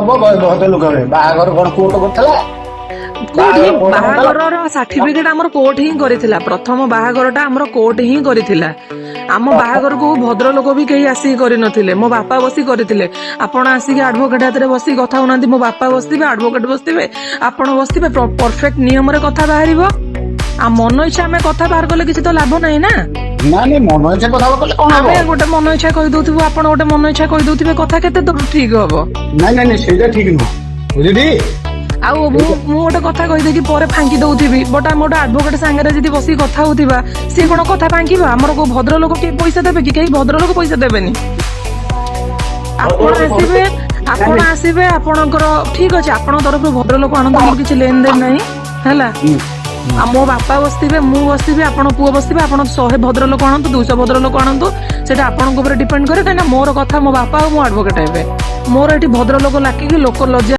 ଭଦ୍ରଲୋକ ବାହାଘର କଣ କୋର୍ଟ କରିଥିଲା? ବାହାଘରର ସାର୍ଟିଫିକେଟ ଆମର କୋର୍ଟ ହିଁ କରିଥିଲା। ପ୍ରଥମ ବାହାଘରଟା ଆମର କୋର୍ଟ ହିଁ କରିଥିଲା। ଆମ ବାହାଘରକୁ ଭଦ୍ରଲୋକ ବି କେହି ଆସିକି କରିନଥିଲେ, ମୋ ବାପା ବସି କରିଥିଲେ। ଆପଣ ଆସିକି ଆଡଭୋକେଟ ହାତରେ ବସିକି କଥା ହଉନାହାନ୍ତି। ମୋ ବାପା ବସିଥିବେ, ଆଡଭୋକେଟ ବସିଥିବେ, ଆପଣ ବସିଥିବେ, ପରଫେକ୍ଟ ନିୟମରେ କଥା ବାହାରିବ। ଆଉ ମନ ଇଚ୍ଛା ଆମେ କଥା ବାହାର କଲେ କିଛି ତ ଲାଭ ନାହିଁ ନା। ନାଇଁ ମନ ଇଚ୍ଛା କଥା କଲେ କଣ ହବ? ଆମେ ଗୋଟେ ମନ ଇଚ୍ଛା କହିଦଉଥିବୁ, ଆପଣ ଗୋଟେ ମନ ଇଚ୍ଛା କହିଦଉଥିବେ, କଥା କେତେ ଦୂର ଠିକ ହବ? ନାଇଁ ସେଇଟା ଠିକ ନୁହଁ, ବୁଝିଲି। ଆଉ ମୁଁ ଗୋଟେ କଥା କହିଦେଇକି ପରେ ଫାଙ୍କି ଦଉଥିବି, ବଟ୍ ଆମେ ଗୋଟେ ଆଡଭୋକେଟ ସାଙ୍ଗରେ ଯଦି ବସିକି କଥା ହଉଥିବା, ସିଏ କଣ କଥା ଫାଙ୍କିବା? ଆମର କୋଉ ଭଦ୍ରଲୋକ କିଏ ପଇସା ଦେବେ କି? କେହି ଭଦ୍ରଲୋକ ପଇସା ଦେବେନି। ଆପଣ ଆସିବେ, ଆପଣଙ୍କର ଠିକ ଅଛି, ଆପଣଙ୍କ ତରଫରୁ ଭଦ୍ରଲୋକ ଆଣନ୍ତୁ, ମୋର କିଛି ଲେନ ଦେନ ନାହିଁ ହେଲା। ଆଉ ମୋ ବାପା ବସିଥିବେ, ମୁଁ ବସିଥିବି, ଆପଣ ପୁଅ ବସିଥିବେ, ଆପଣ 100 ଭଦ୍ରଲୋକ ଆଣନ୍ତୁ, 200 ଭଦ୍ରଲୋକ ଆଣନ୍ତୁ, ସେଟା ଆପଣଙ୍କ ଉପରେ ଡିପେଣ୍ଡ କରେ। କାହିଁକିନା ମୋର କଥା ମୋ ବାପା ଆଉ ମୋ ଆଡଭୋକେଟ ହେବେ। ମୋର ଏଠି ଭଦ୍ରଲୋକ ଲାଗିକି ଲୋକ ଲଜ୍ଜା